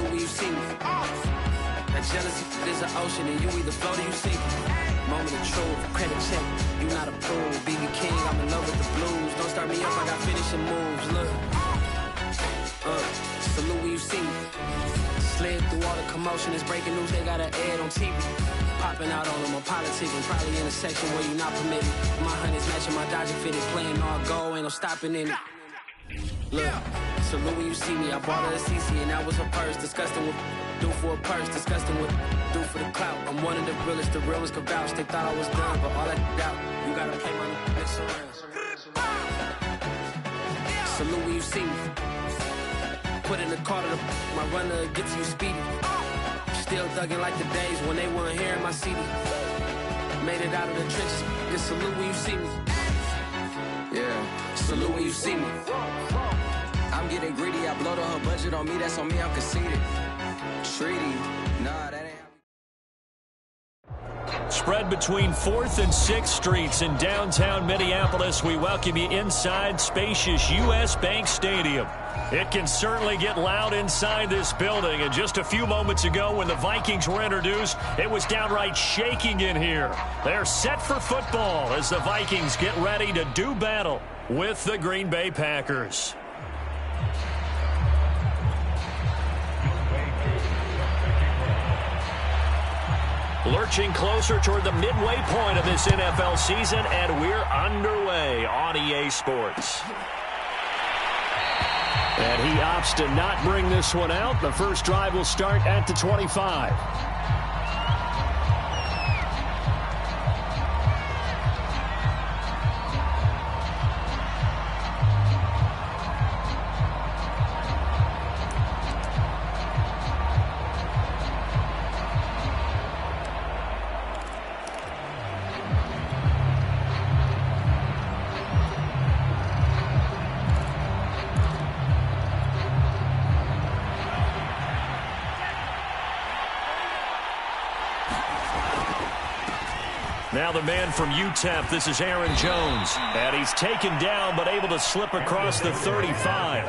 Salute when you see me. That jealousy is an ocean, and you either float or you sink. Moment of truth, credit check, you not approved. BB King, I'm in love with the blues. Don't start me up, I got finishing moves. Look, salute when you see me. Slid through all the commotion, it's breaking news, they got an ad on TV. Popping out on them on politics, and probably in a section where you not permitted. My honey's matching my Dodger fitted, playing all gold, ain't no stopping in it. Look, salute when you see me, I bought her a CC, and that was her purse. Disgusting with do for a purse, disgusting with do for the clout. I'm one of the realest, the realest could vouch. They thought I was done, but all I doubt, you gotta play my next around. Salute when you see me. Put in the car to my runner, get to you speedy. Still thugging like the days when they weren't here in my CD. Made it out of the trenches, just salute when you see me. Yeah, salute when you see me. I'm getting greedy, I blow the whole budget on me, that's on me, I'm conceited. Treaty, nah, that ain't. Spread between 4th and 6th Streets in downtown Minneapolis. We welcome you inside spacious U.S. Bank Stadium. It can certainly get loud inside this building. And just a few moments ago when the Vikings were introduced, it was downright shaking in here. They're set for football as the Vikings get ready to do battle with the Green Bay Packers. Lurching closer toward the midway point of this NFL season, and we're underway on EA Sports. And he opts to not bring this one out. The first drive will start at the 25. Now the man from UTEP, this is Aaron Jones. And he's taken down but able to slip across the 35.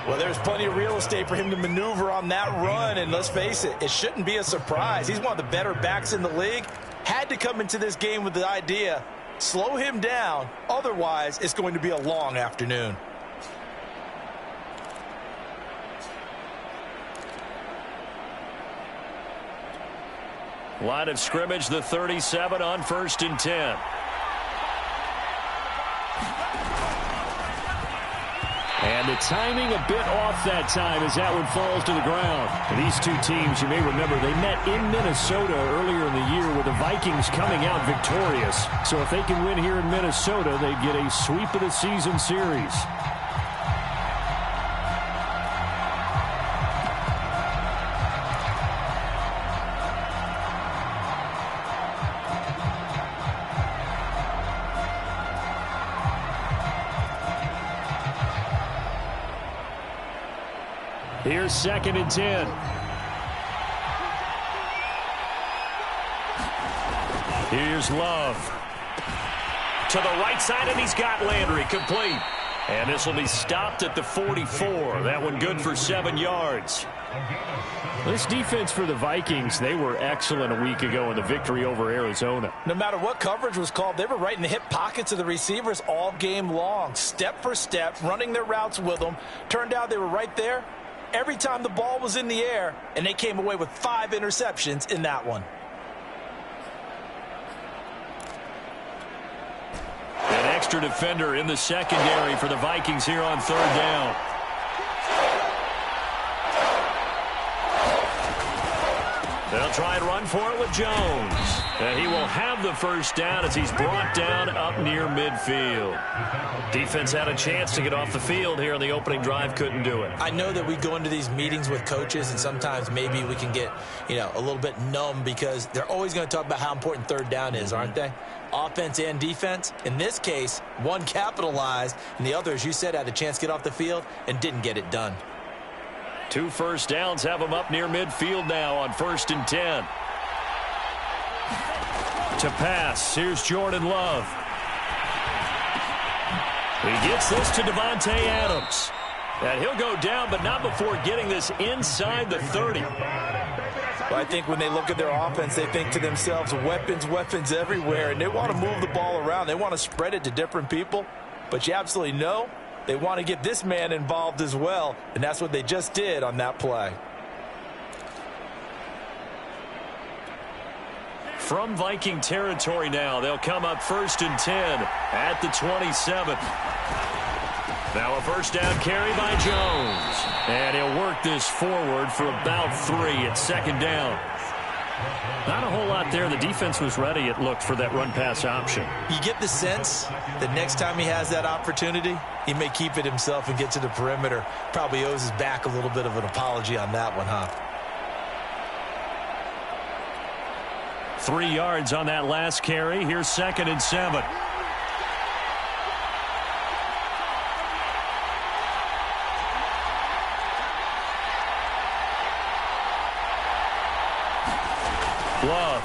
Well, there's plenty of real estate for him to maneuver on that run. And let's face it, it shouldn't be a surprise. He's one of the better backs in the league. Had to come into this game with the idea, slow him down. Otherwise, it's going to be a long afternoon. Line of scrimmage, the 37 on 1st and 10. And the timing a bit off that time as that one falls to the ground. And these two teams, you may remember, they met in Minnesota earlier in the year with the Vikings coming out victorious. So if they can win here in Minnesota, they get a sweep of the season series. Here's 2nd and 10. Here's Love. To the right side, and he's got Landry complete. And this will be stopped at the 44. That one good for 7 yards. This defense for the Vikings, they were excellent a week ago in the victory over Arizona. No matter what coverage was called, they were right in the hip pockets of the receivers all game long. Step for step, running their routes with them. Turned out they were right there every time the ball was in the air, and they came away with 5 interceptions in that one. An extra defender in the secondary for the Vikings here on 3rd down. They'll try and run for it with Jones. And he will have the first down as he's brought down up near midfield. Defense had a chance to get off the field here on the opening drive, couldn't do it. I know that we go into these meetings with coaches, and sometimes maybe we can get, a little bit numb because they're always going to talk about how important 3rd down is, aren't they? Offense and defense. In this case, one capitalized, and the other, as you said, had a chance to get off the field and didn't get it done. 2 first downs have him up near midfield now on 1st and 10. To pass, here's Jordan Love. He gets this to Devontae Adams. And he'll go down, but not before getting this inside the 30. Well, I think when they look at their offense, they think to themselves, weapons, weapons everywhere, and they want to move the ball around. They want to spread it to different people, but you absolutely know they want to get this man involved as well, and that's what they just did on that play. From Viking territory now, they'll come up 1st and 10 at the 27. Now a first down carry by Jones. And he'll work this forward for about 3 at 2nd down. Not a whole lot there. The defense was ready, it looked, for that run-pass option. You get the sense that next time he has that opportunity, he may keep it himself and get to the perimeter. Probably owes his back a little bit of an apology on that one, huh? 3 yards on that last carry. Here's 2nd and 7. Love.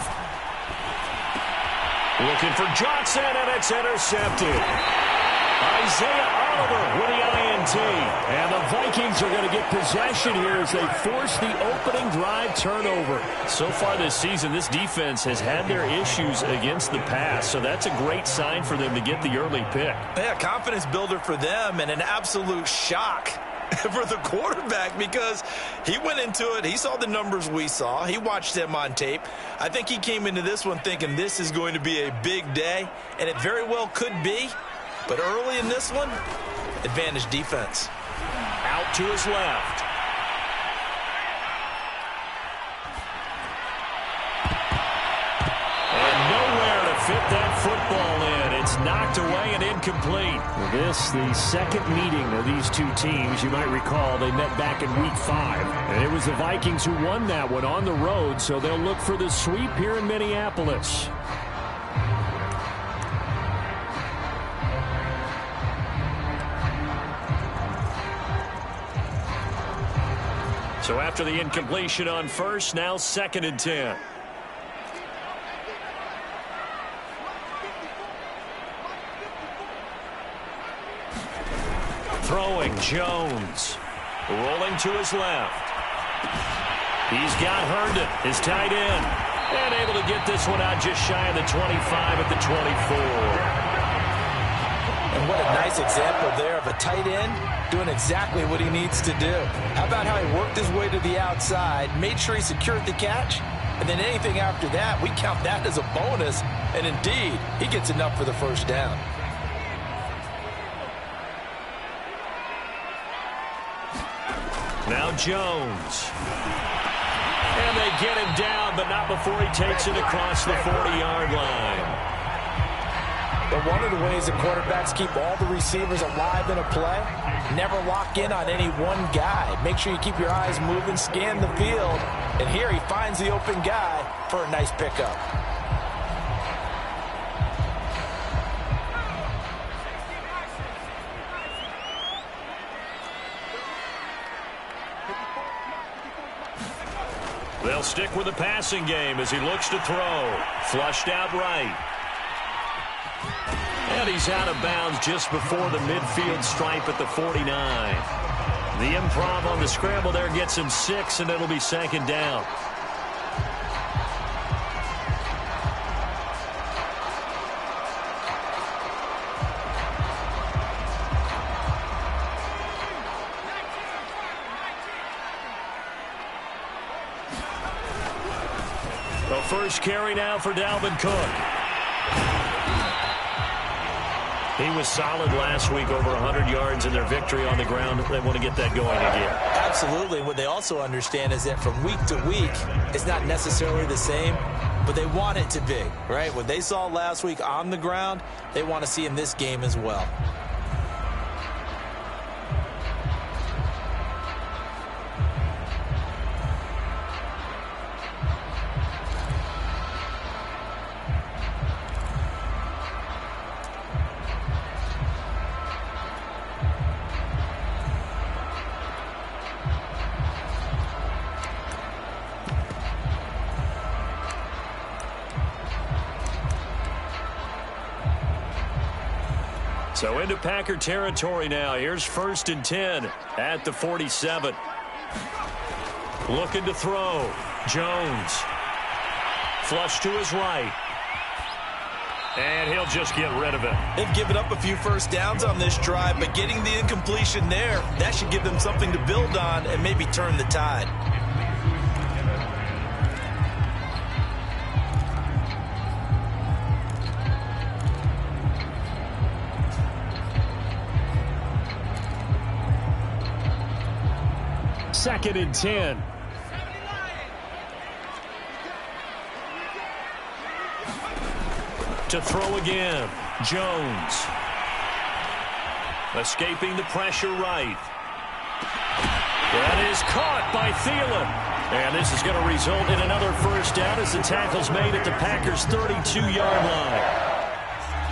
Looking for Johnson, and it's intercepted. Isaiah Oliver with the INT. And the Vikings are going to get possession here as they force the opening drive turnover. So far this season, this defense has had their issues against the pass, so that's a great sign for them to get the early pick. Yeah, confidence builder for them, and an absolute shock for the quarterback, because he went into it, he saw the numbers we saw, he watched them on tape. I think he came into this one thinking this is going to be a big day, and it very well could be. But early in this one, advantage defense. Out to his left. And nowhere to fit that football in. It's knocked away and incomplete. This, the second meeting of these two teams. You might recall they met back in Week 5. And it was the Vikings who won that one on the road, so they'll look for the sweep here in Minneapolis. So after the incompletion on first, now 2nd and 10. Throwing, Jones. Rolling to his left. He's got Herndon, his tight end. And able to get this one out just shy of the 25 at the 24. And what a nice example there of a tight end doing exactly what he needs to do. How about how he worked his way to the outside, made sure he secured the catch, and then anything after that, we count that as a bonus. And indeed, he gets enough for the first down. Now Jones. And they get him down, but not before he takes it across the 40-yard line. But one of the ways that quarterbacks keep all the receivers alive in a play, never lock in on any one guy. Make sure you keep your eyes moving, scan the field. And here he finds the open guy for a nice pickup. They'll stick with the passing game as he looks to throw. Flushed out right. And he's out of bounds just before the midfield stripe at the 49. The improv on the scramble there gets him 6, and it'll be 2nd down. The first carry now for Dalvin Cook. He was solid last week, over 100 yards in their victory on the ground. They want to get that going again. Absolutely. What they also understand is that from week to week, it's not necessarily the same, but they want it to be, right? What they saw last week on the ground, they want to see in this game as well. So into Packer territory now. Here's 1st and 10 at the 47. Looking to throw. Jones. Flush to his right. And he'll just get rid of it. They've given up a few first downs on this drive, but getting the incompletion there, that should give them something to build on and maybe turn the tide. Second and 10. To throw again. Jones. Escaping the pressure right. That is caught by Thielen. And this is going to result in another first down as the tackle's made at the Packers' 32-yard line.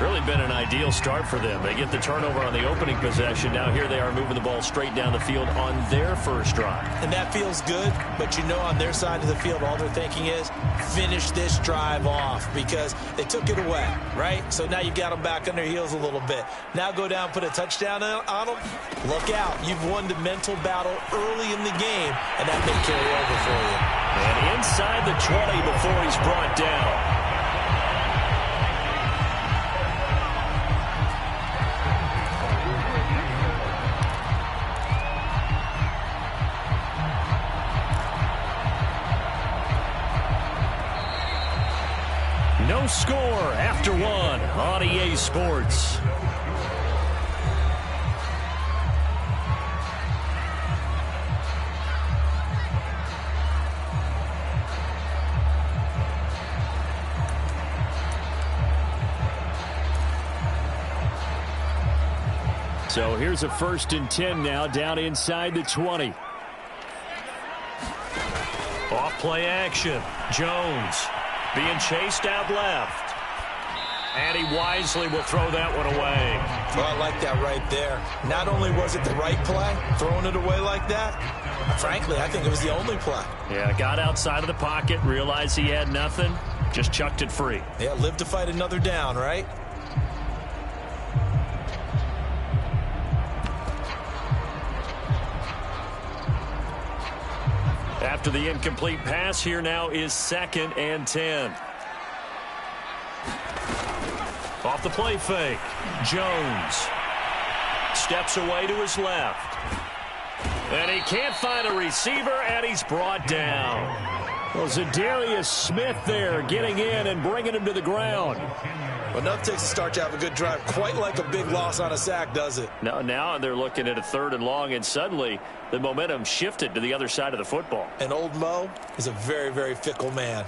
Really been an ideal start for them. They get the turnover on the opening possession. Now here they are moving the ball straight down the field on their first drive. And that feels good, but you know on their side of the field all they're thinking is finish this drive off because they took it away, right? So now you've got them back on their heels a little bit. Now go down, put a touchdown on them. Look out. You've won the mental battle early in the game, and that may carry over for you. And inside the 20 before he's brought down. No score after one on EA Sports. So here's a 1st and 10 now down inside the 20. Off play action. Jones. Being chased out left. And he wisely will throw that one away. Well, I like that right there. Not only was it the right play, throwing it away like that, frankly, I think it was the only play. Yeah, got outside of the pocket, realized he had nothing, just chucked it free. Yeah, live to fight another down, right? After the incomplete pass, here now is 2nd and 10. Off the play fake. Jones steps away to his left. And he can't find a receiver, and he's brought down. Well, Zadarius Smith there getting in and bringing him to the ground. Well, enough takes to start to have a good drive. Quite like a big loss on a sack, does it? Now they're looking at a 3rd and long, and suddenly the momentum shifted to the other side of the football. And old Mo is a very, very fickle man.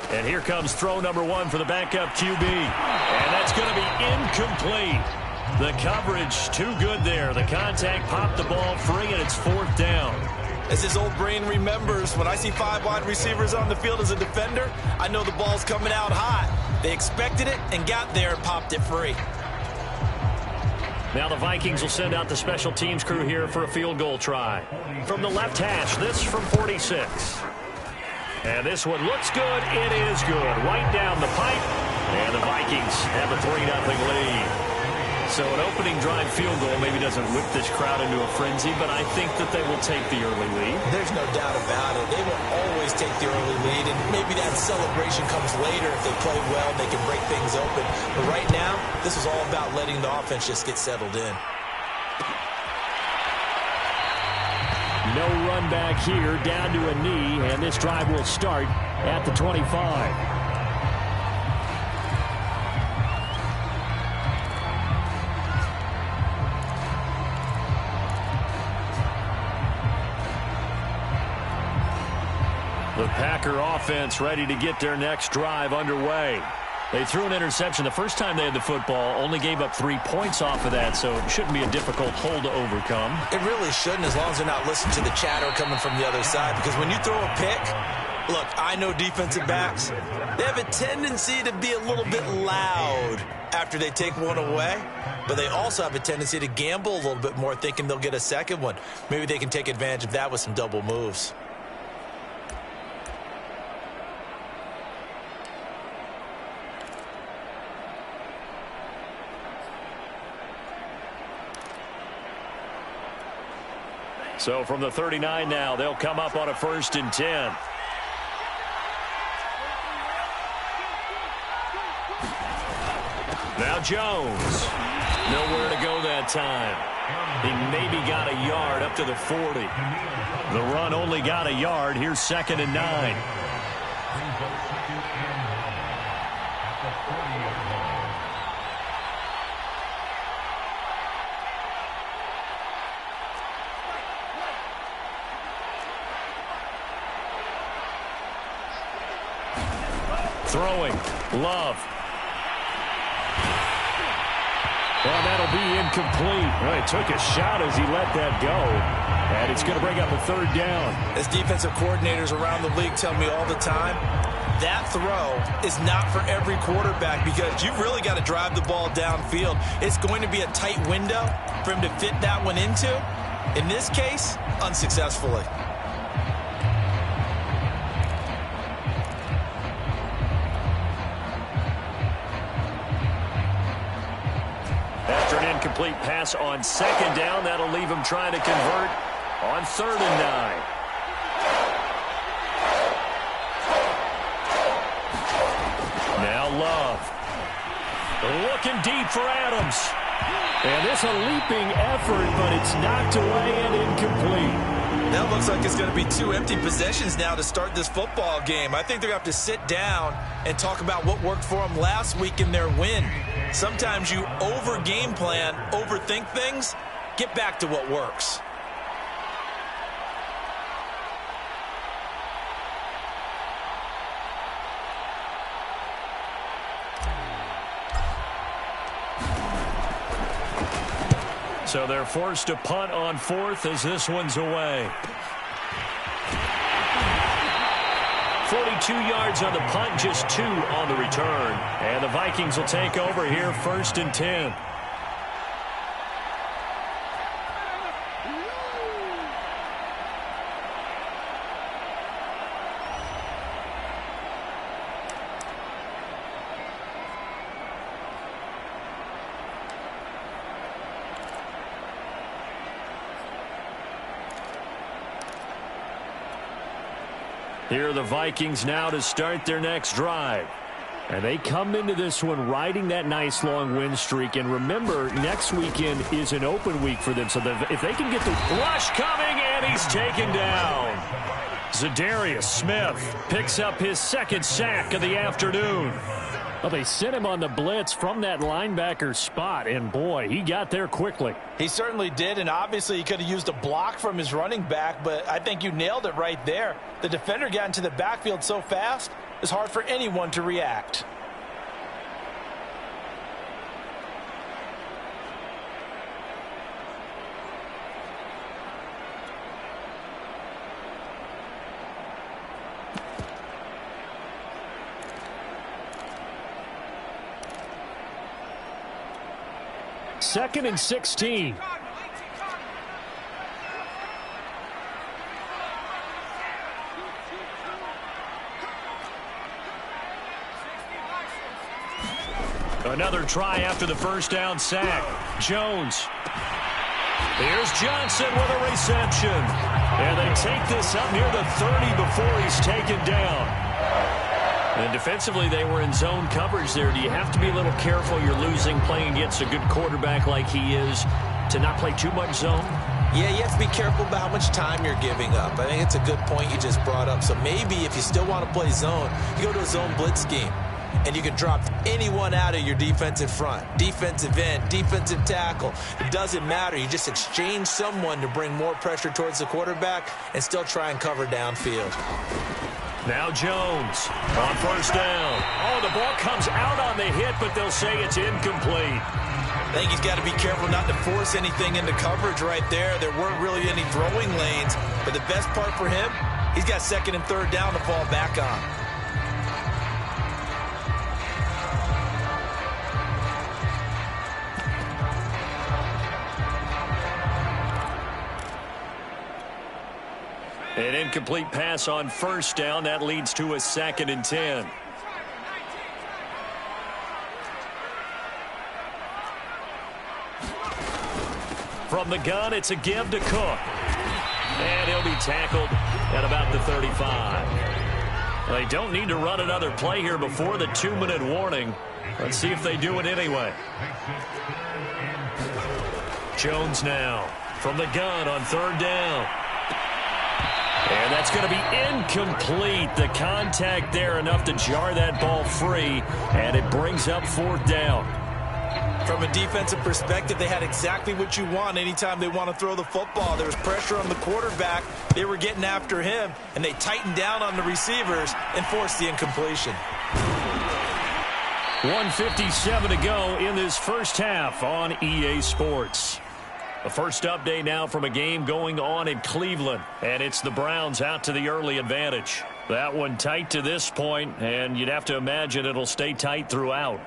And here comes throw number 1 for the backup QB. And that's going to be incomplete. The coverage too good there. The contact popped the ball free, and it's 4th down. As his old brain remembers, when I see 5 wide receivers on the field as a defender, I know the ball's coming out hot. They expected it and got there and popped it free. Now the Vikings will send out the special teams crew here for a field goal try. From the left hash, this from 46. And this one looks good. It is good. Right down the pipe. And the Vikings have a 3-0 lead. So an opening drive field goal maybe doesn't whip this crowd into a frenzy, but I think that they will take the early lead. There's no doubt about it. They will always take the early lead, and maybe that celebration comes later if they play well and they can break things open. But right now, this is all about letting the offense just get settled in. No run back here, down to a knee, and this drive will start at the 25. The Packer offense ready to get their next drive underway. They threw an interception the first time they had the football, only gave up 3 points off of that, so it shouldn't be a difficult hole to overcome. It really shouldn't, as long as they're not listening to the chatter coming from the other side, because when you throw a pick, Look, I know defensive backs. They have a tendency to be a little bit loud after they take one away, but they also have a tendency to gamble a little bit more, thinking they'll get a second one. Maybe they can take advantage of that with some double moves. So from the 39 now, they'll come up on a 1st and 10. Now Jones. Nowhere to go that time. He maybe got a yard up to the 40. The run only got a yard. Here's 2nd and 9. Throwing. Love. Well, that'll be incomplete. Well, he took a shot as he let that go. And it's going to bring up a 3rd down. As defensive coordinators around the league tell me all the time, that throw is not for every quarterback because you've really got to drive the ball downfield. It's going to be a tight window for him to fit that one into. In this case, unsuccessfully. After an incomplete pass on 2nd down, that'll leave him trying to convert on 3rd and 9. Now Love. Looking deep for Adams. And this a leaping effort, but it's knocked away and incomplete. That looks like it's going to be 2 empty possessions now to start this football game. I think they're going to have to sit down and talk about what worked for them last week in their win. Sometimes you over-game plan, overthink things. Get back to what works. So they're forced to punt on 4th as this one's away. 42 yards on the punt, just 2 on the return. And the Vikings will take over here 1st and 10. Here are the Vikings now to start their next drive. And they come into this one riding that nice long win streak. And remember, next weekend is an open week for them. So if they can get the rush coming, and he's taken down. Zadarius Smith picks up his 2nd sack of the afternoon. Well, they sent him on the blitz from that linebacker spot, and boy, he got there quickly. He certainly did, and obviously he could have used a block from his running back, but I think you nailed it right there. The defender got into the backfield so fast, it's hard for anyone to react. Second and 16. Another try after the 1st down sack. Jones. Here's Johnson with a reception. And they take this up near the 30 before he's taken down. And defensively, they were in zone coverage there. Do you have to be a little careful? You're losing, playing against a good quarterback like he is, to not play too much zone? Yeah, you have to be careful about how much time you're giving up. I think it's a good point you just brought up. So maybe if you still want to play zone, you go to a zone blitz scheme. And you can drop anyone out of your defensive front. Defensive end, defensive tackle. It doesn't matter. You just exchange someone to bring more pressure towards the quarterback and still try and cover downfield. Now Jones on 1st down. Oh, the ball comes out on the hit, but they'll say it's incomplete. I think he's got to be careful not to force anything into coverage right there. There weren't really any throwing lanes, but the best part for him, He's got second and third down to fall back on. An incomplete pass on first down. That leads to a 2nd and 10. From the gun, it's a give to Cook. And he'll be tackled at about the 35. They don't need to run another play here before the 2-minute warning. Let's see if they do it anyway. Jones now from the gun on 3rd down. And that's going to be incomplete. The contact there enough to jar that ball free, and it brings up 4th down. From a defensive perspective, they had exactly what you want anytime they want to throw the football. There was pressure on the quarterback. They were getting after him, and they tightened down on the receivers and forced the incompletion. 1:57 to go in this first half on EA Sports. The first update now from a game going on in Cleveland, and it's the Browns out to the early advantage. That one tight to this point, and you'd have to imagine it'll stay tight throughout.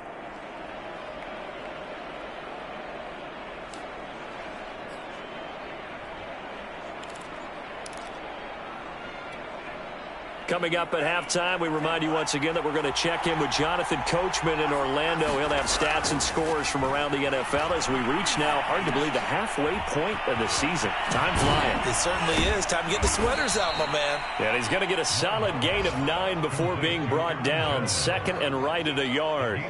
Coming up at halftime, we remind you once again that we're going to check in with Jonathan Coachman in Orlando. He'll have stats and scores from around the NFL as we reach now, hard to believe, the halfway point of the season. Time flying. It certainly is. Time to get the sweaters out, my man. And he's going to get a solid gain of 9 before being brought down. 2nd and right at a yard.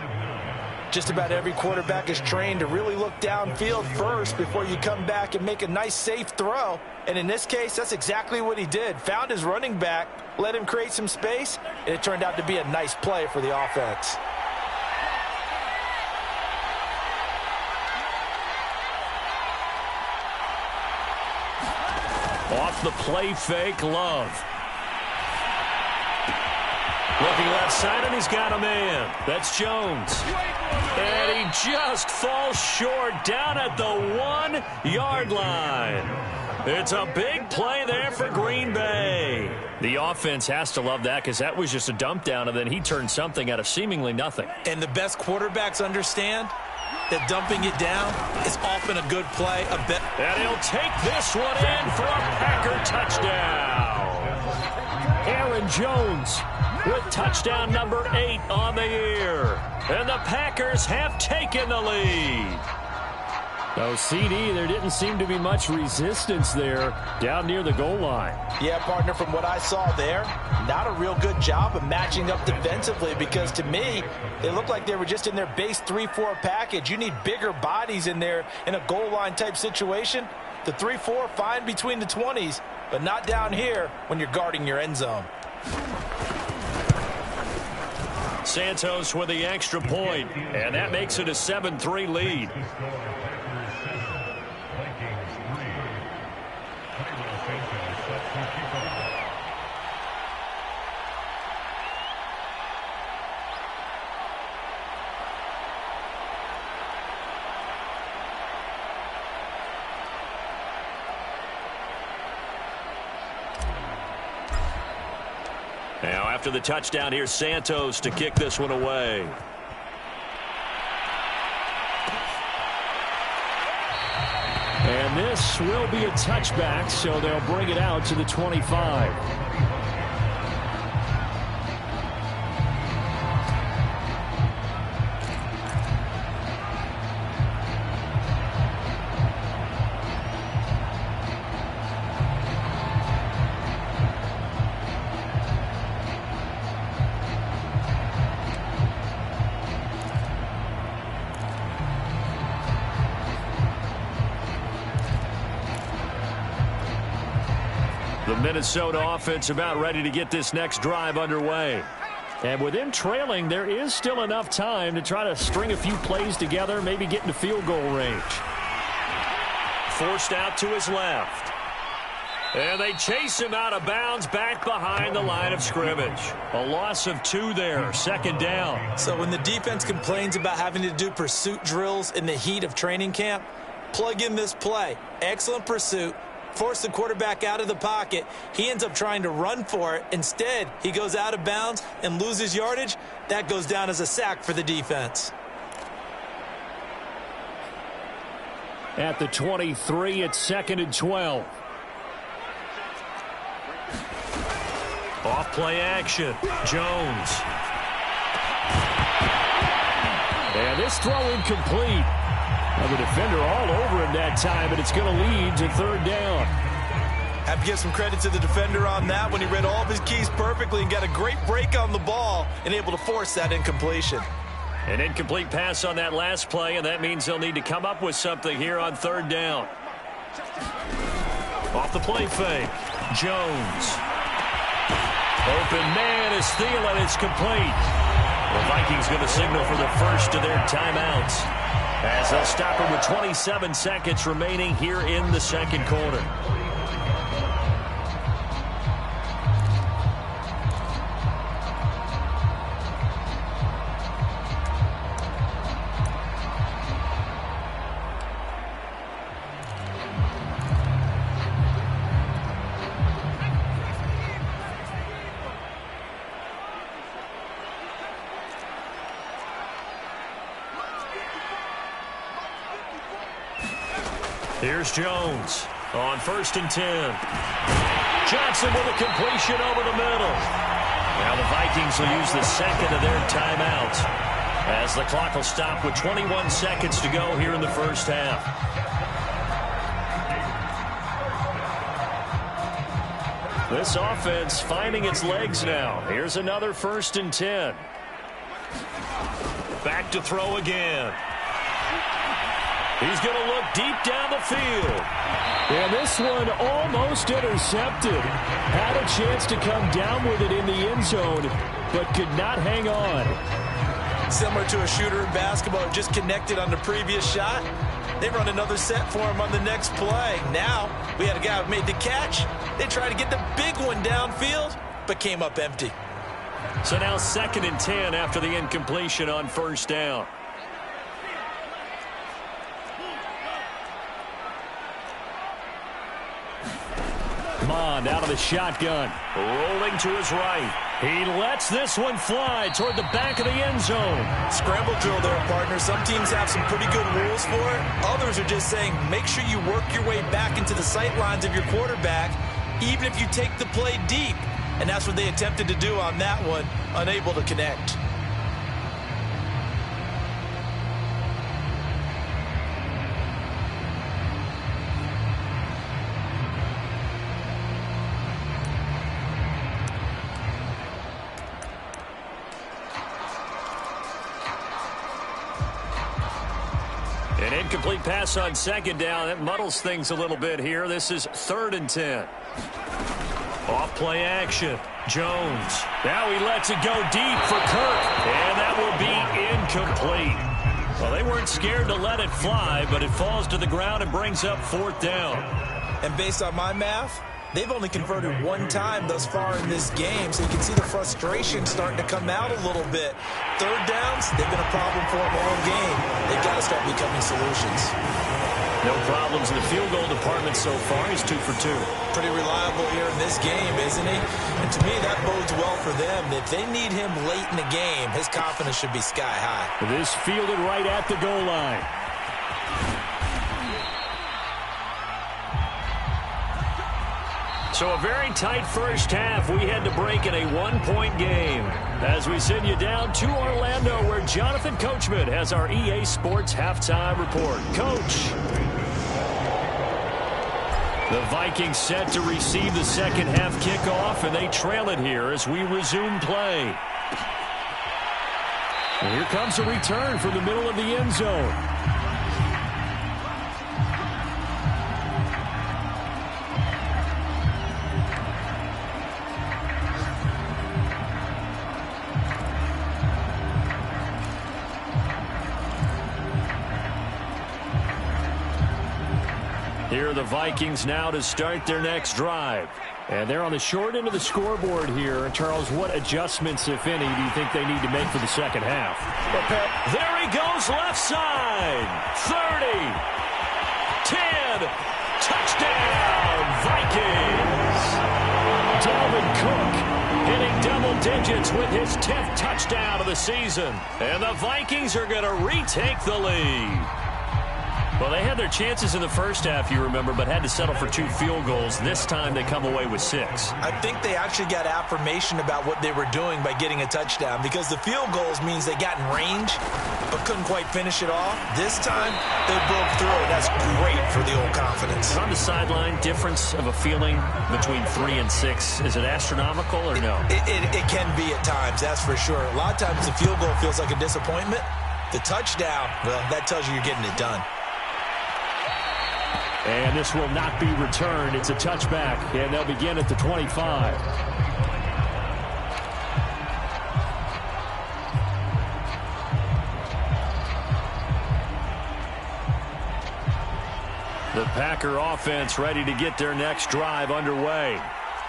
Just about every quarterback is trained to really look downfield first before you come back and make a nice, safe throw. And in this case, that's exactly what he did. Found his running back, let him create some space, and it turned out to be a nice play for the offense. Off the play fake, Love. Looking left side, and he's got a man. That's Jones. And he just falls short down at the 1-yard line. It's a big play there for Green Bay. The offense has to love that because that was just a dump down, and then he turned something out of seemingly nothing. And the best quarterbacks understand that dumping it down is often a good play. And he'll take this one in for a Packer touchdown. Aaron Jones with touchdown number 8 on the year. And the Packers have taken the lead. Oh, CD, there didn't seem to be much resistance there down near the goal line. Yeah, partner, from what I saw there, not a real good job of matching up defensively because to me, they looked like they were just in their base 3-4 package. You need bigger bodies in there in a goal line type situation. The 3-4, fine between the 20s, but not down here when you're guarding your end zone. Santos with the extra point, and that makes it a 7-3 lead. Now, after the touchdown, here's Santos to kick this one away. And this will be a touchback, so they'll bring it out to the 25. The Minnesota offense about ready to get this next drive underway. And with them trailing, there is still enough time to try to string a few plays together, maybe get into field goal range. Forced out to his left. And they chase him out of bounds back behind the line of scrimmage. A loss of 2 there, 2nd down. So when the defense complains about having to do pursuit drills in the heat of training camp, plug in this play. Excellent pursuit. force the quarterback out of the pocket. He ends up trying to run for it. Instead, he goes out of bounds and loses yardage. That goes down as a sack for the defense. At the 23, it's 2nd and 12. Off play action. Jones. And this throw incomplete. The defender all over him that time, and it's going to lead to 3rd down. Have to give some credit to the defender on that when he read all of his keys perfectly and got a great break on the ball and able to force that incompletion. An incomplete pass on that last play, and that means they'll need to come up with something here on 3rd down. Off the play fake. Jones. Open man is Thielen. It's complete. The Vikings going to signal for the first of their timeouts as they'll stop him with 27 seconds remaining here in the 2nd quarter. Here's Jones on 1st and 10. Johnson with a completion over the middle. Now the Vikings will use the 2nd of their timeouts as the clock will stop with 21 seconds to go here in the 1st half. This offense finding its legs now. Here's another 1st and 10. Back to throw again. He's going to look deep down the field. And this one almost intercepted. Had a chance to come down with it in the end zone, but could not hang on. Similar to a shooter in basketball, just connected on the previous shot. They run another set for him on the next play. Now, we had a guy who made the catch. They tried to get the big one downfield, but came up empty. So now 2nd and 10 after the incompletion on 1st down. Mond out of the shotgun. Rolling to his right. He lets this one fly toward the back of the end zone. Scramble drill there, partner. Some teams have some pretty good rules for it. Others are just saying make sure you work your way back into the sight lines of your quarterback, even if you take the play deep. And that's what they attempted to do on that one, unable to connect. An incomplete pass on 2nd down. That muddles things a little bit here. This is 3rd and 10. Off play action. Jones. Now he lets it go deep for Kirk. And that will be incomplete. Well, they weren't scared to let it fly, but it falls to the ground and brings up 4th down. And based on my math, they've only converted one time thus far in this game, so you can see the frustration starting to come out a little bit. 3rd downs, they've been a problem for them all game. They've got to start becoming solutions. No problems in the field goal department so far. He's 2 for 2. Pretty reliable here in this game, isn't he? And to me, that bodes well for them. If they need him late in the game, his confidence should be sky high. This fielded right at the goal line. So a very tight first half. We had to break in a 1-point game as we send you down to Orlando, where Jonathan Coachman has our EA Sports halftime report. Coach. The Vikings set to receive the 2nd half kickoff, and they trail it here as we resume play. And here comes a return from the middle of the end zone. Here are the Vikings now to start their next drive. And they're on the short end of the scoreboard here. Charles, what adjustments, if any, do you think they need to make for the 2nd half? There he goes, left side. 30, 10, Touchdown, Vikings! Dalvin Cook hitting double digits with his 10th touchdown of the season. And the Vikings are going to retake the lead. Well, they had their chances in the first half, you remember, but had to settle for 2 field goals. This time they come away with 6. I think they actually got affirmation about what they were doing by getting a touchdown, because the field goals means they got in range but couldn't quite finish it off. This time they broke through. That's great for the old confidence. On the sideline, difference of a feeling between 3 and 6. Is it astronomical or no? It can be at times, that's for sure. A lot of times the field goal feels like a disappointment. The touchdown, well, that tells you you're getting it done. And this will not be returned. It's a touchback, and they'll begin at the 25. The Packer offense ready to get their next drive underway.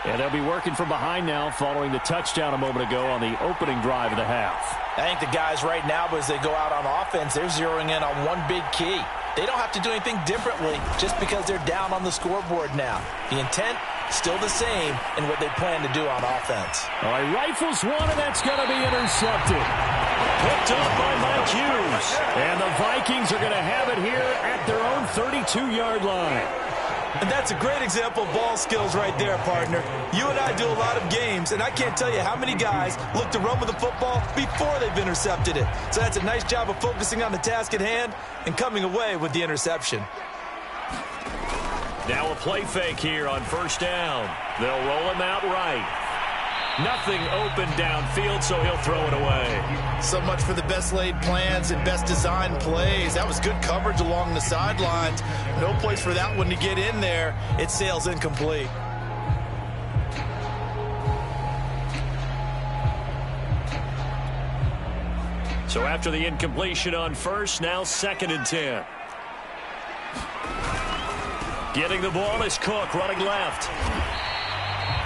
And they'll be working from behind now following the touchdown a moment ago on the opening drive of the half. I think the guys right now, as they go out on offense, they're zeroing in on one big key. They don't have to do anything differently just because they're down on the scoreboard now. The intent, still the same in what they plan to do on offense. All right, rifles one, and that's going to be intercepted. Picked up by Mike Hughes. And the Vikings are going to have it here at their own 32-yard line. And that's a great example of ball skills right there, partner. You and I do a lot of games, and I can't tell you how many guys look to run with the football before they've intercepted it. So that's a nice job of focusing on the task at hand and coming away with the interception. Now a play fake here on first down. They'll roll him out right. Nothing open downfield, so he'll throw it away. So much for the best laid plans and best designed plays. That was good coverage along the sidelines. No place for that one to get in there. It sails incomplete. So after the incompletion on first, now 2nd and 10. Getting the ball is Cook running left.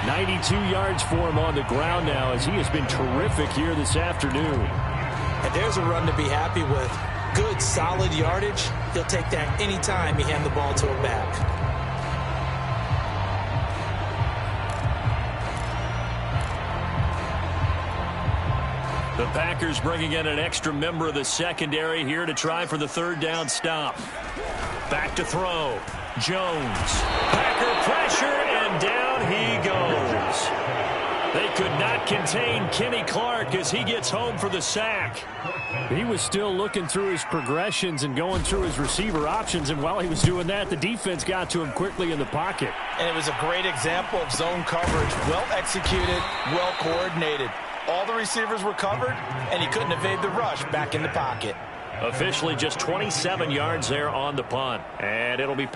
92 yards for him on the ground now, as he has been terrific here this afternoon. And there's a run to be happy with. Good, solid yardage. He'll take that anytime you hand the ball to a back. The Packers bringing in an extra member of the secondary here to try for the 3rd down stop. Back to throw. Jones. Packer pressure, and down he goes. They could not contain Kenny Clark as he gets home for the sack. He was still looking through his progressions and going through his receiver options, and while he was doing that, the defense got to him quickly in the pocket. And it was a great example of zone coverage. Well executed, well coordinated. All the receivers were covered, and he couldn't evade the rush back in the pocket. Officially just 27 yards there on the punt, and it'll be...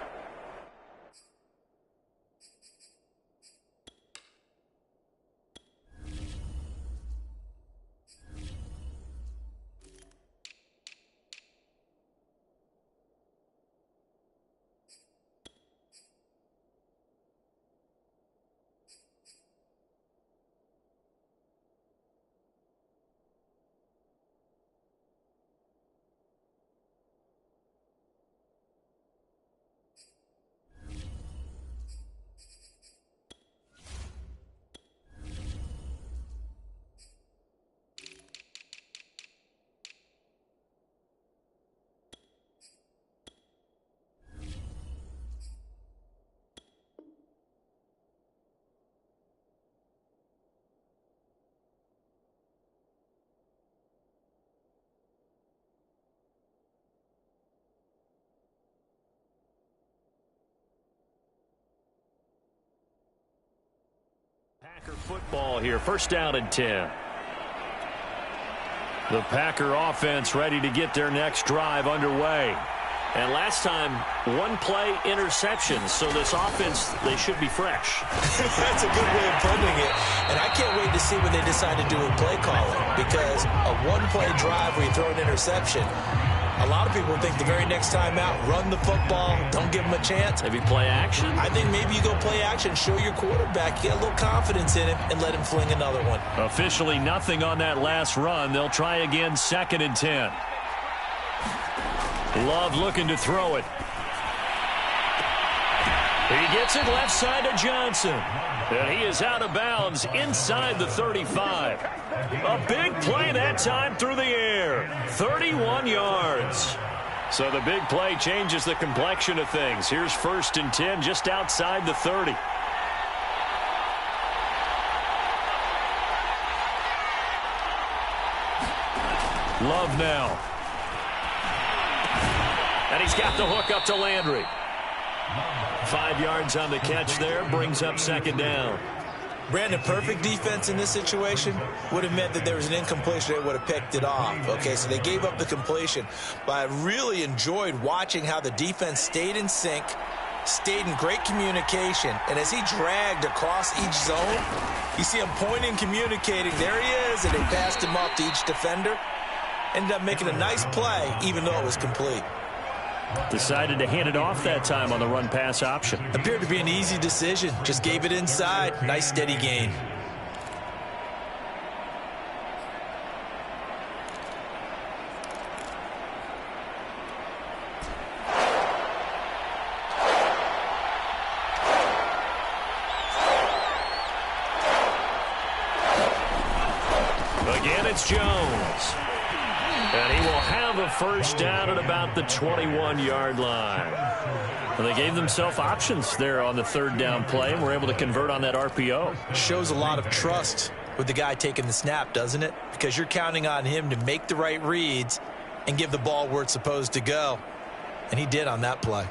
Packer football here, 1st down and 10. The Packer offense ready to get their next drive underway. And last time, 1-play interception, so this offense, they should be fresh. That's a good way of putting it. And I can't wait to see what they decide to do with play calling, because a 1-play drive where you throw an interception, a lot of people think the very next time out, run the football, don't give them a chance. Maybe play action? I think maybe you go play action, show your quarterback, get a little confidence in him, and let him fling another one. Officially nothing on that last run. They'll try again, 2nd and 10. Love looking to throw it. He gets it left side to Johnson. And he is out of bounds inside the 35. A big play that time through the air. 31 yards. So the big play changes the complexion of things. Here's 1st and 10 just outside the 30. Love now. And he's got the hook up to Landry. 5 yards on the catch there, brings up 2nd down. Brandon, perfect defense in this situation would have meant that there was an incompletion. They would have picked it off. Okay, so they gave up the completion. But I really enjoyed watching how the defense stayed in sync, stayed in great communication. And as he dragged across each zone, you see him pointing, communicating. There he is, and they passed him off to each defender. Ended up making a nice play, even though it was complete. Decided to hand it off that time on the run-pass option. Appeared to be an easy decision. Just gave it inside. Nice, steady gain. Again, it's Jones. And he will have a 1st down at about the 21-yard line. And they gave themselves options there on the 3rd down play and were able to convert on that RPO. Shows a lot of trust with the guy taking the snap, doesn't it? Because you're counting on him to make the right reads and give the ball where it's supposed to go. And he did on that play.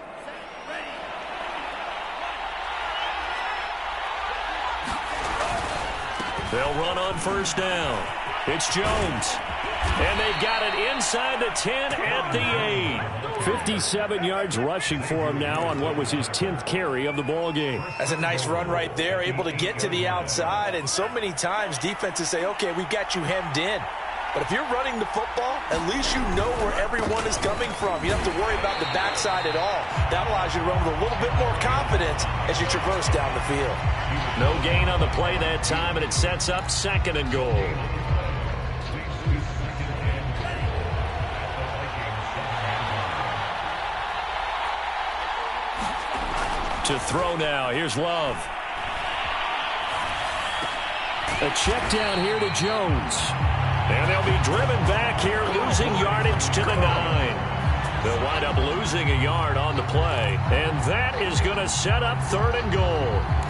They'll run on 1st down. It's Jones. And they've got it inside the 10 at the 8. 57 yards rushing for him now on what was his 10th carry of the ball game. That's a nice run right there, able to get to the outside. And so many times defenses say, okay, we've got you hemmed in. But if you're running the football, at least you know where everyone is coming from. You don't have to worry about the backside at all. That allows you to run with a little bit more confidence as you traverse down the field. No gain on the play that time, and it sets up 2nd and goal. To throw now. Here's Love. A check down here to Jones. And they'll be driven back here, losing yardage to the 9. They'll wind up losing a yard on the play. And that is going to set up 3rd and goal.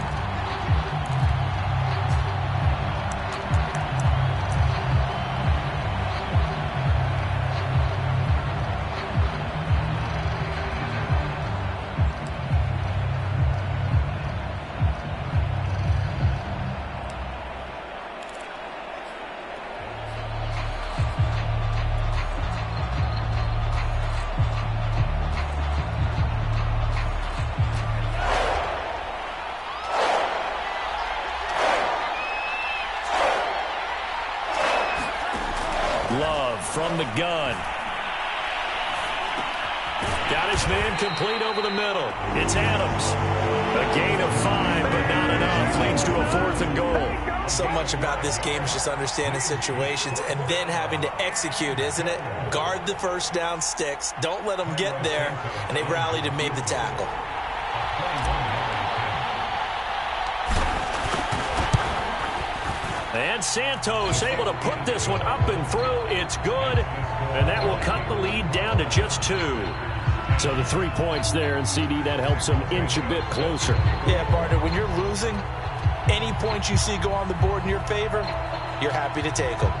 Love from the gun. Got his man complete over the middle. It's Adams. A gain of 5, but not enough. Leads to a 4th and goal. So much about this game is just understanding situations and then having to execute, isn't it? Guard the 1st down sticks. Don't let them get there. And they rallied and made the tackle. And Santos able to put this one up and through. It's good. And that will cut the lead down to just 2. So the 3 points there, and CD, that helps them inch a bit closer. Yeah, partner, when you're losing, any points you see go on the board in your favor, you're happy to take them.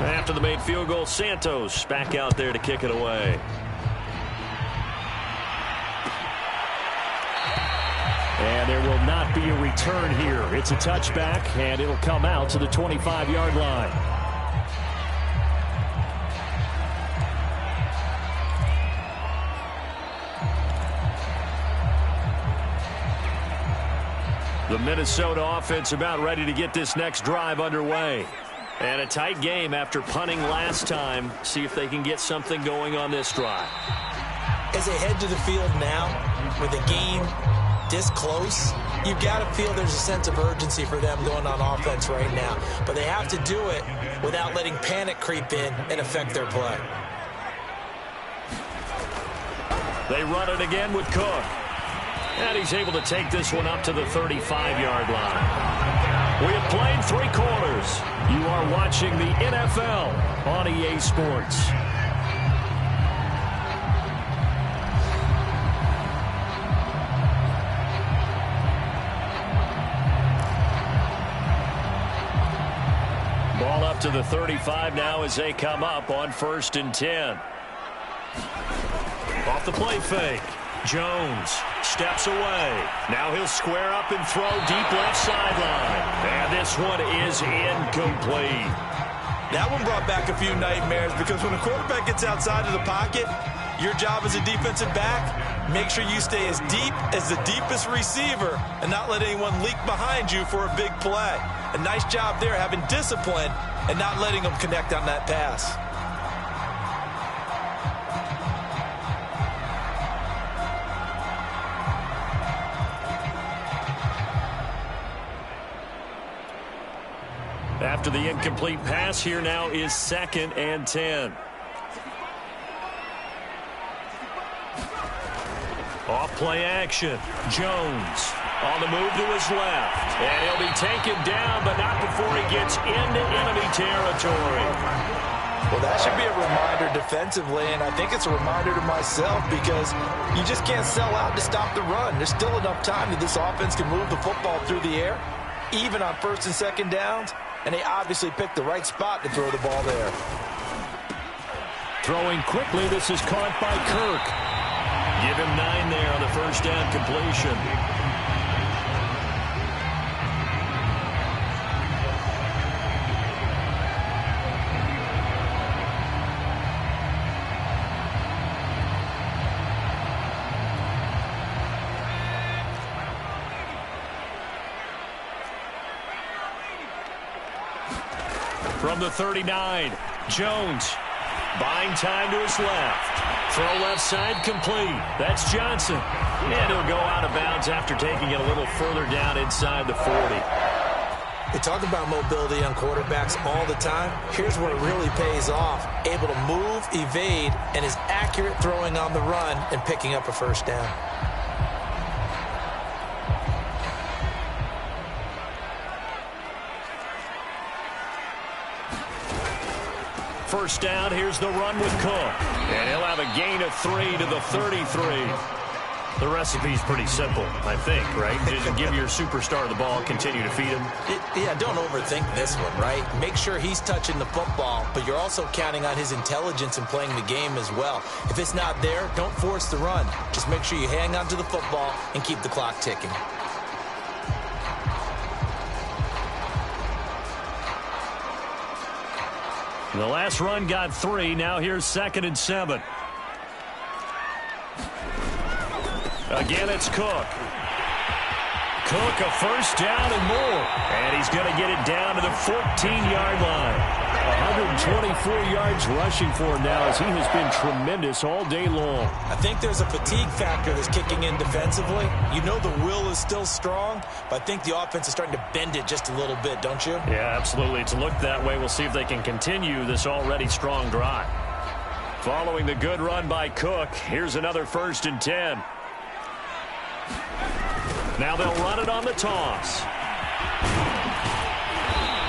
After the made field goal, Santos back out there to kick it away. And there will not be a return here. It's a touchback, and it'll come out to the 25-yard line. The Minnesota offense about ready to get this next drive underway. And a tight game after punting last time. See if they can get something going on this drive. As they head to the field now, with a game this close, you've got to feel there's a sense of urgency for them going on offense right now. But they have to do it without letting panic creep in and affect their play. They run it again with Cook. And he's able to take this one up to the 35-yard line. We have played 3 quarters. You are watching the NFL on EA Sports. Ball up to the 35 now as they come up on 1st and 10. Off the play fake. Jones steps away. Now he'll square up and throw deep left sideline. And this one is incomplete. That one brought back a few nightmares because when a quarterback gets outside of the pocket, your job as a defensive back, make sure you stay as deep as the deepest receiver and not let anyone leak behind you for a big play. A nice job there having discipline and not letting them connect on that pass. After the incomplete pass, here now is 2nd and 10. Off play action. Jones on the move to his left. And he'll be taken down, but not before he gets into enemy territory. Well, that should be a reminder defensively, and I think it's a reminder to myself because you just can't sell out to stop the run. There's still enough time that this offense can move the football through the air, even on 1st and 2nd downs, and they obviously picked the right spot to throw the ball there. Throwing quickly, this is caught by Kirk. Give him 9 there on the 1st down completion. From the 39, Jones buying time to his left. Throw left side complete. That's Johnson. And he'll go out of bounds after taking it a little further down inside the 40. They talk about mobility on quarterbacks all the time. Here's where it really pays off. Able to move, evade, and is accurate throwing on the run and picking up a 1st down. First down, here's the run with Cook. And he'll have a gain of 3 to the 33. The recipe's pretty simple, I think, right? Just give your superstar the ball, continue to feed him. Yeah, don't overthink this one, right? Make sure he's touching the football, but you're also counting on his intelligence in playing the game as well. If it's not there, don't force the run. Just make sure you hang on to the football and keep the clock ticking. The last run got 3. Now here's 2nd and 7. Again, it's Cook. Cook, a 1st down and more. And he's going to get it down to the 14-yard line. 124 yards rushing for him now as he has been tremendous all day long. I think there's a fatigue factor that's kicking in defensively. You know the will is still strong, but I think the offense is starting to bend it just a little bit, don't you? Yeah, absolutely. It's looked that way. We'll see if they can continue this already strong drive. Following the good run by Cook, here's another 1st and 10. Now they'll run it on the toss.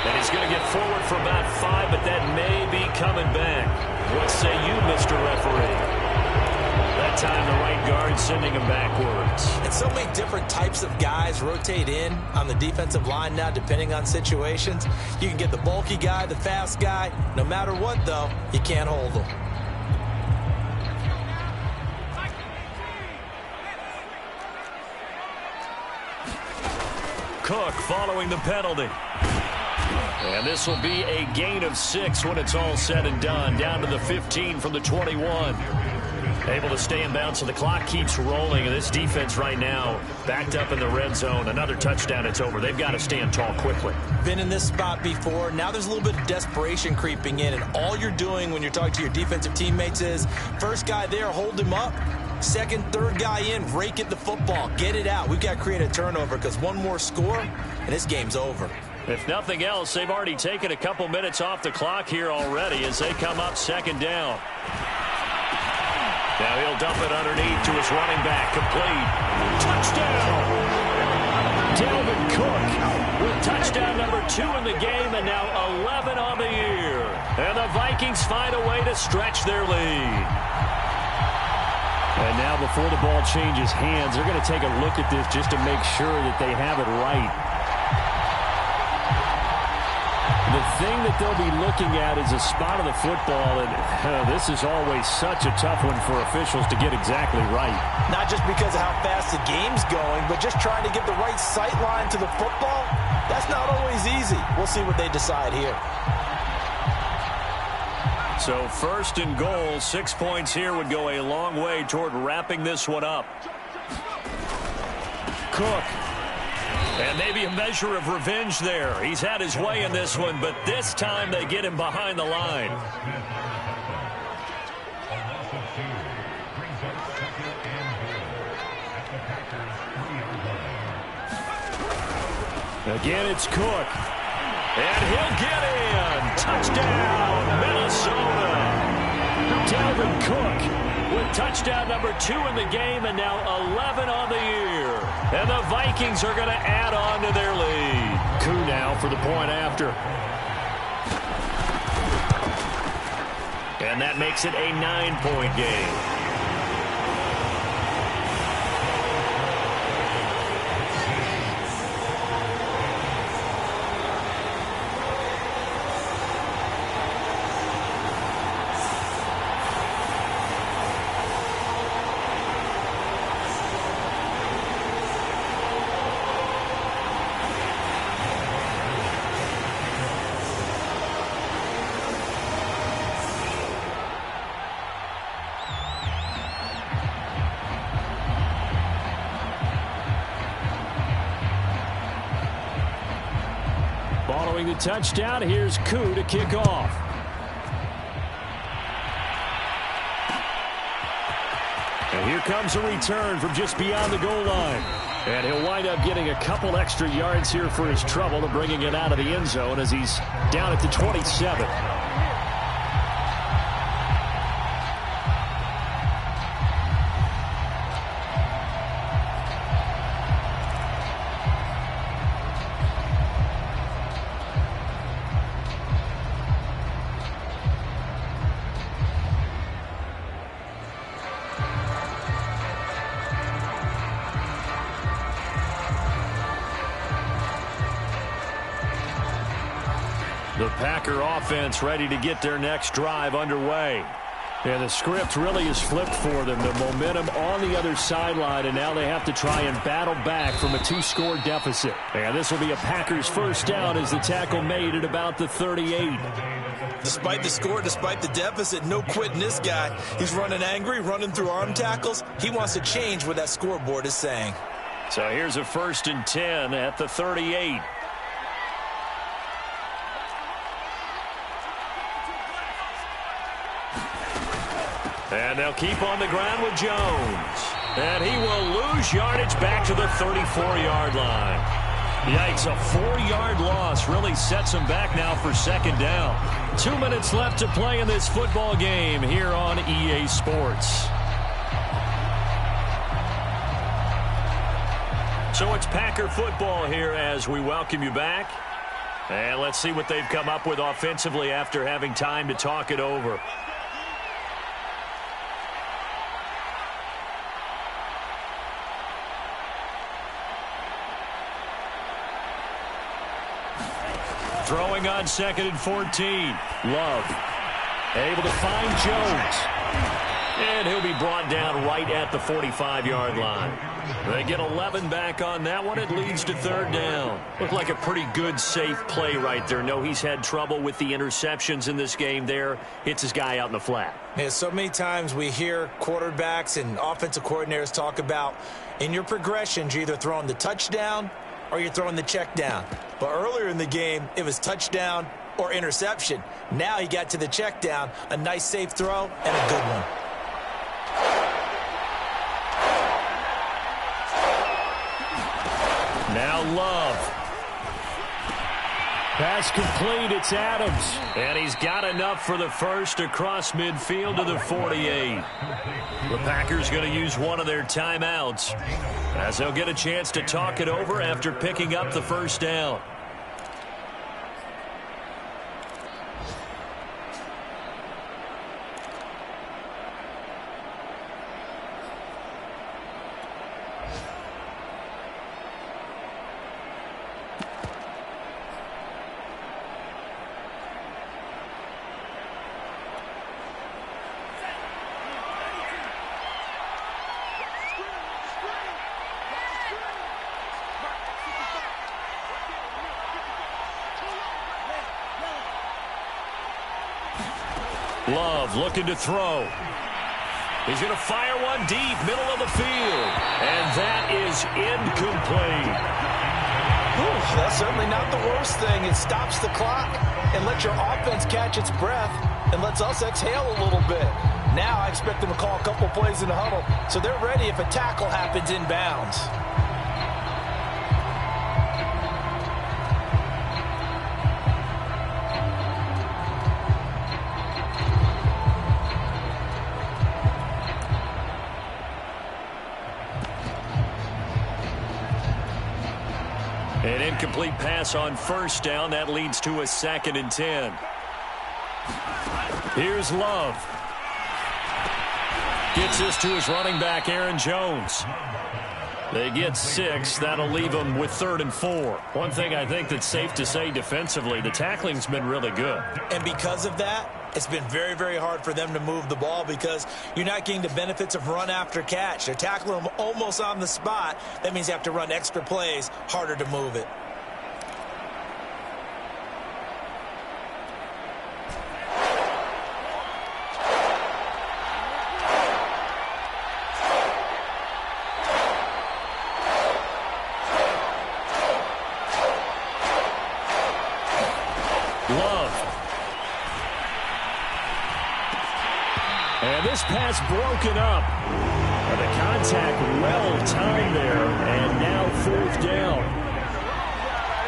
And he's going to get forward for about 5, but that may be coming back. What say you, Mr. Referee? That time the right guard sending him backwards. And so many different types of guys rotate in on the defensive line now, depending on situations. You can get the bulky guy, the fast guy. No matter what, though, you can't hold them. Cook following the penalty. And this will be a gain of 6 when it's all said and done. Down to the 15 from the 21. Able to stay in bounds, so the clock keeps rolling. And this defense right now backed up in the red zone. Another touchdown, it's over. They've got to stand tall quickly. Been in this spot before. Now there's a little bit of desperation creeping in. And all you're doing when you're talking to your defensive teammates is, first guy there, hold him up. Second, third guy in, rake at the football. Get it out. We've got to create a turnover because one more score, and this game's over. If nothing else, they've already taken a couple minutes off the clock here already as they come up second down. Now he'll dump it underneath to his running back. Complete. Touchdown! Dalvin Cook with touchdown number 2 in the game and now 11 on the year. And the Vikings find a way to stretch their lead. And now before the ball changes hands, they're going to take a look at this just to make sure that they have it right. The thing that they'll be looking at is a spot of the football, and this is always such a tough one for officials to get exactly right. Not just because of how fast the game's going, but just trying to get the right sight line to the football. That's not always easy. We'll see what they decide here. So first and goal, 6 points here would go a long way toward wrapping this one up. Cook. And maybe a measure of revenge there. He's had his way in this one, but this time they get him behind the line. Again, it's Cook. And he'll get in. Touchdown, Minnesota. Dalvin Cook with touchdown number 2 in the game and now 11 on the year. And the Vikings are going to add on to their lead. Coup now for the point after. And that makes it a 9-point game. Following the touchdown, here's Koo to kick off. And here comes a return from just beyond the goal line. And he'll wind up getting a couple extra yards here for his trouble and bringing it out of the end zone as he's down at the 27. The Packer offense ready to get their next drive underway. And the script really is flipped for them. The momentum on the other sideline, and now they have to try and battle back from a 2-score deficit. And this will be a Packers first down as the tackle made at about the 38. Despite the score, despite the deficit, no quitting this guy. He's running angry, running through arm tackles. He wants to change what that scoreboard is saying. So here's a 1st and 10 at the 38. And they'll keep on the ground with Jones. And he will lose yardage back to the 34-yard line. Yikes, a 4-yard loss really sets him back now for second down. 2 minutes left to play in this football game here on EA Sports. So it's Packer football here as we welcome you back. And let's see what they've come up with offensively after having time to talk it over. Throwing on 2nd and 14. Love able to find Jones. And he'll be brought down right at the 45-yard line. They get 11 back on that one. It leads to 3rd down. Looked like a pretty good, safe play right there. No, he's had trouble with the interceptions in this game there. Hits his guy out in the flat. Yeah, so many times we hear quarterbacks and offensive coordinators talk about in your progressions, you're either throwing the touchdown or you're throwing the check down. But earlier in the game, it was touchdown or interception. Now he got to the check down, a nice safe throw, and a good one. Love. Pass complete. It's Adams. And he's got enough for the first across midfield to the 48. The Packers going to use one of their timeouts as they'll get a chance to talk it over after picking up the first down. Love looking to throw. He's going to fire one deep, middle of the field. And that is incomplete. Ooh, that's certainly not the worst thing. It stops the clock and lets your offense catch its breath and lets us exhale a little bit. Now I expect them to call a couple plays in the huddle so they're ready if a tackle happens inbounds. An incomplete pass on first down. That leads to a 2nd and 10. Here's Love. Gets this to his running back, Aaron Jones. They get 6. That'll leave them with 3rd and 4. One thing I think that's safe to say defensively, the tackling's been really good. And because of that, it's been very, very hard for them to move the ball because you're not getting the benefits of run after catch. They're tackling them almost on the spot. That means you have to run extra plays, harder to move it. Pass broken up. The contact well timed there, and now 4th down.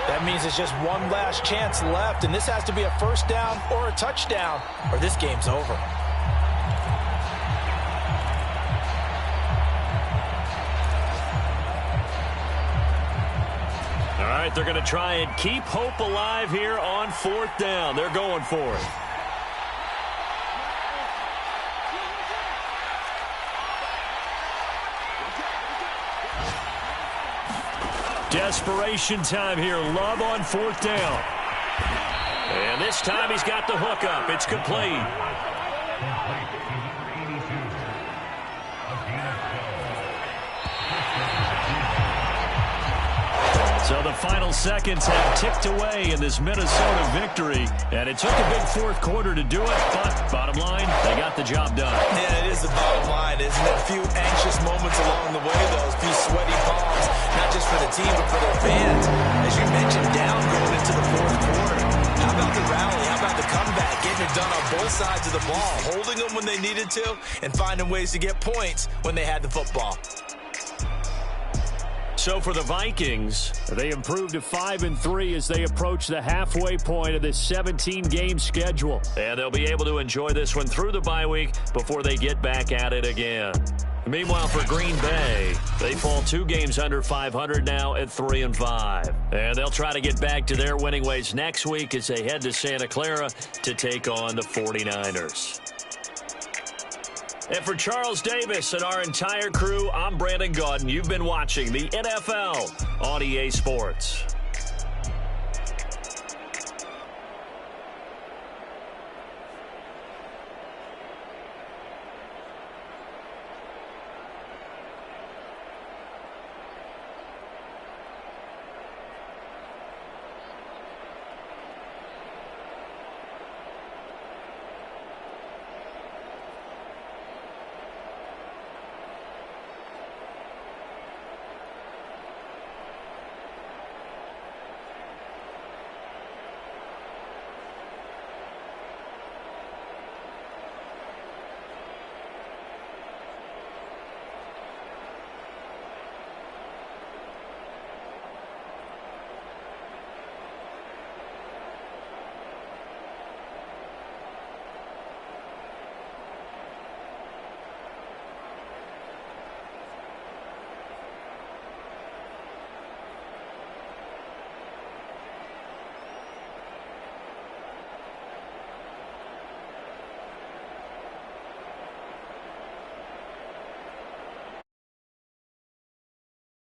That means it's just one last chance left, and this has to be a first down or a touchdown, or this game's over. All right, they're going to try and keep hope alive here on 4th down. They're going for it. Desperation time here. Love on 4th down. And this time he's got the hook up. It's complete. So the final seconds have ticked away in this Minnesota victory. And it took a big 4th quarter to do it, but bottom line, they got the job done. Yeah, it is the bottom line, isn't it? A few anxious moments along the way, though. A few sweaty palms, not just for the team, but for their fans. As you mentioned, down going into the 4th quarter. How about the rally? How about the comeback? Getting it done on both sides of the ball. Holding them when they needed to and finding ways to get points when they had the football. So for the Vikings, they improved to 5-3 as they approach the halfway point of this 17-game schedule. And they'll be able to enjoy this one through the bye week before they get back at it again. Meanwhile, for Green Bay, they fall 2 games under 500 now at 3-5. And they'll try to get back to their winning ways next week as they head to Santa Clara to take on the 49ers. And for Charles Davis and our entire crew, I'm Brandon Gaudin. You've been watching the NFL on EA Sports.